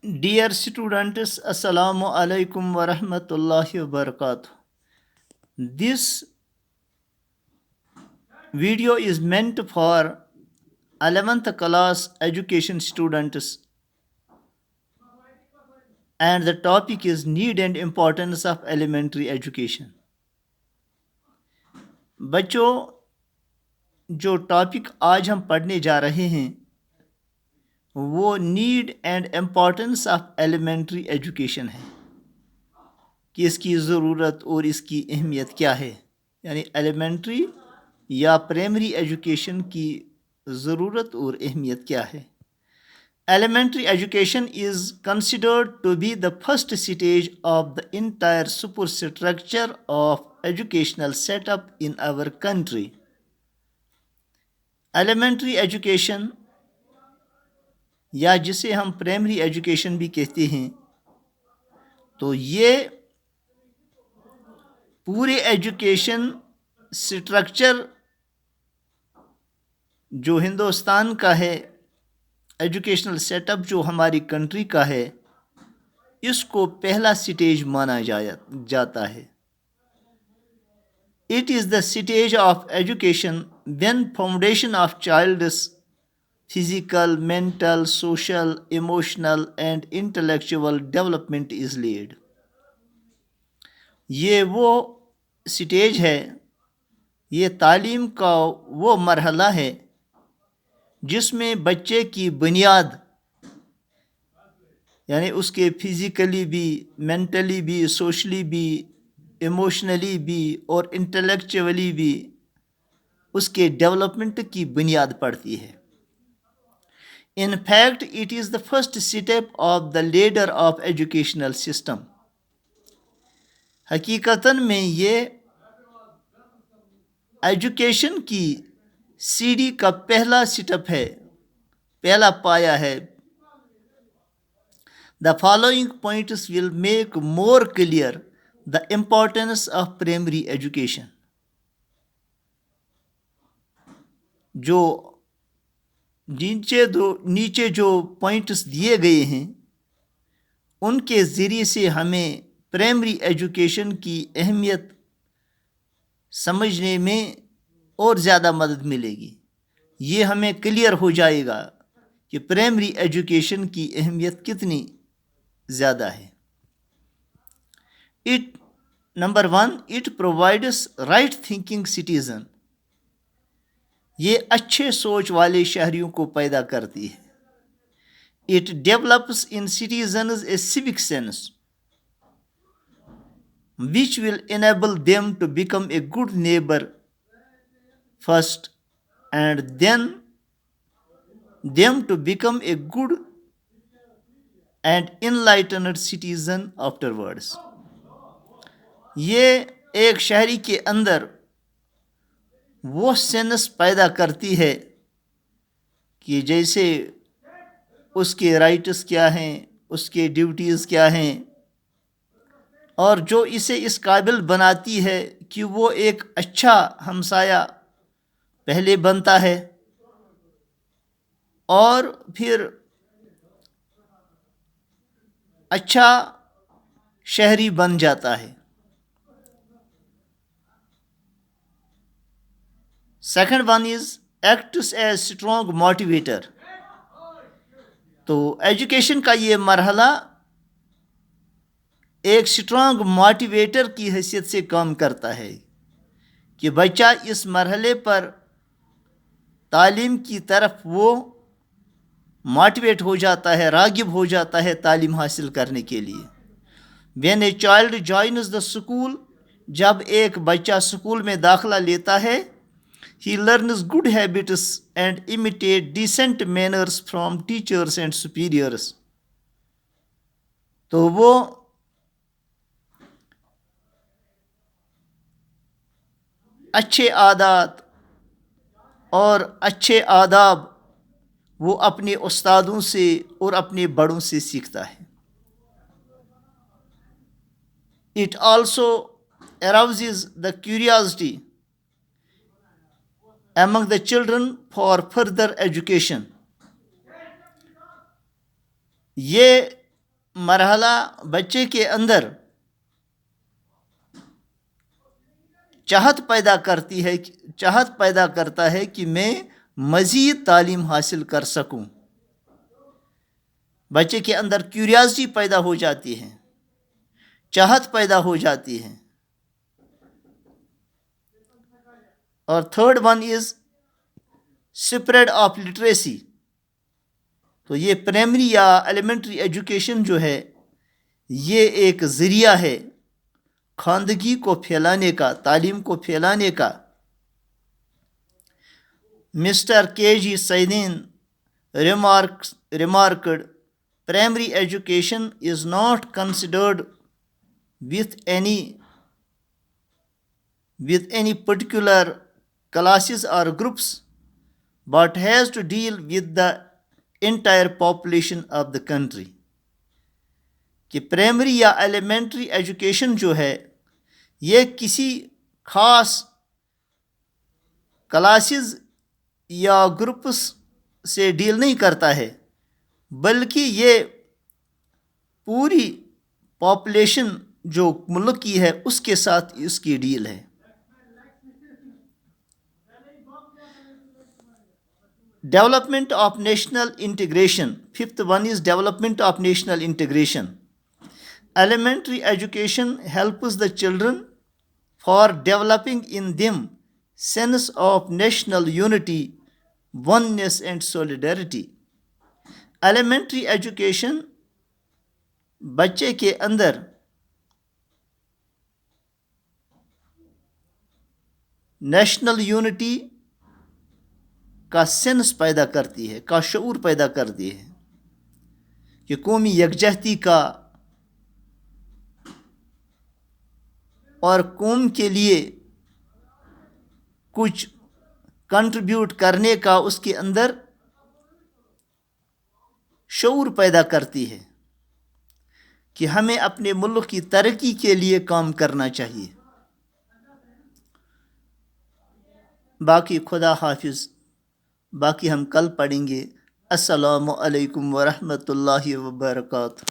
Dear students, Assalamu alaikum wa rahmatullahi wa barakatuh. This video is meant for 11th class education students, and the topic is need and importance of elementary education. بچوں، جو topic آج ہم پڑھنے جا رہے ہیں وہ need and importance of elementary education ہے کہ اس کی ضرورت اور اس کی اہمیت کیا ہے، یعنی ایلیمنٹری یا پرائمری ایجوکیشن کی ضرورت اور اہمیت کیا ہے۔ Elementary education is considered to be the first stage of the entire superstructure of educational set up in our country. Elementary education یا جسے ہم پرائمری ایجوکیشن بھی کہتے ہیں، تو یہ پورے ایجوکیشن سٹرکچر جو ہندوستان کا ہے، ایجوکیشنل سیٹ اپ جو ہماری کنٹری کا ہے، اس کو پہلا سٹیج مانا جاتا ہے۔ It is the stage of education when foundation of childs physical, mental, social, emotional and intellectual development is lead. یہ وہ سٹیج ہے، یہ تعلیم کا وہ مرحلہ ہے جس میں بچے کی بنیاد، یعنی اس کے فزیکلی بھی، مینٹلی بھی، سوشلی بھی، ایموشنلی بھی اور انٹلیکچولی بھی اس کے ڈیولپمنٹ کی بنیاد پڑتی ہے۔ In fact, it is the first step of the ladder of educational system. حقیقتاً میں یہ ایجوکیشن کی سیڑھی کا پہلا سٹیپ ہے، پہلا پایا ہے۔ The following points will make more clear the importance of primary education. جو نیچے جو پوائنٹس دیے گئے ہیں ان کے ذریعے سے ہمیں پرائمری ایجوکیشن کی اہمیت سمجھنے میں اور زیادہ مدد ملے گی۔ یہ ہمیں کلیئر ہو جائے گا کہ پرائمری ایجوکیشن کی اہمیت کتنی زیادہ ہے۔ Number 1، it provides right thinking citizen. یہ اچھے سوچ والے شہریوں کو پیدا کرتی ہے۔ It develops in citizens a civic sense which will enable them to become a good neighbor first and then them to become a good and enlightened citizen afterwards۔ یہ ایک شہری کے اندر وہ سینس پیدا کرتی ہے کہ جیسے اس کے رائٹس کیا ہیں، اس کے ڈیوٹیز کیا ہیں، اور جو اسے اس قابل بناتی ہے کہ وہ ایک اچھا ہمسایہ پہلے بنتا ہے اور پھر اچھا شہری بن جاتا ہے۔ Second one is acts as strong motivator. تو ایجوکیشن کا یہ مرحلہ ایک اسٹرانگ موٹیویٹر کی حیثیت سے کام کرتا ہے کہ بچہ اس مرحلے پر تعلیم کی طرف وہ موٹیویٹ ہو جاتا ہے، راغب ہو جاتا ہے تعلیم حاصل کرنے کے لیے۔ When a child joins the school, جب ایک بچہ اسکول میں داخلہ لیتا ہے، he learns good habits and imitate decent manners from teachers and superiors۔ تو وہ اچھے عادات اور اچھے آداب وہ اپنے استادوں سے اور اپنے بڑوں سے سیکھتا ہے۔ It also arouses the curiosity among the children for further education۔ یہ مرحلہ بچے کے اندر چاہت پیدا کرتا ہے کہ میں مزید تعلیم حاصل کر سکوں. بچے کے اندر کیوریاسٹی پیدا ہو جاتی ہے، چاہت پیدا ہو جاتی ہے. اور third one is spread of literacy. تو یہ پرائمری یا ایلیمنٹری ایجوکیشن جو ہے یہ ایک ذریعہ ہے خواندگی کو پھیلانے کا، تعلیم کو پھیلانے کا. مسٹر کے جی سیدین ریمارکڈ primary education is not considered with any particular classes or groups, but has to deal with the entire population of the country. کہ پرائمری یا ایلیمنٹری ایجوکیشن جو ہے یہ کسی خاص کلاسز یا گروپس سے ڈیل نہیں کرتا ہے، بلکہ یہ پوری پاپولیشن جو ملک کی ہے اس کے ساتھ اس کی ڈیل ہے. Development of national integration. Fifth one is development of national integration. Elementary education helps the children for developing in them sense of national unity, oneness and solidarity. Elementary education بچے کے اندر national unity کا sense پیدا کرتی ہے، کا شعور پیدا کرتی ہے کہ قومی یکجہتی کا اور قوم کے لیے کچھ کنٹریبیوٹ کرنے کا اس کے اندر شعور پیدا کرتی ہے کہ ہمیں اپنے ملک کی ترقی کے لیے کام کرنا چاہیے. باقی خدا حافظ، باقی ہم کل پڑھیں گے. السلام علیکم ورحمۃ اللہ وبرکاتہ.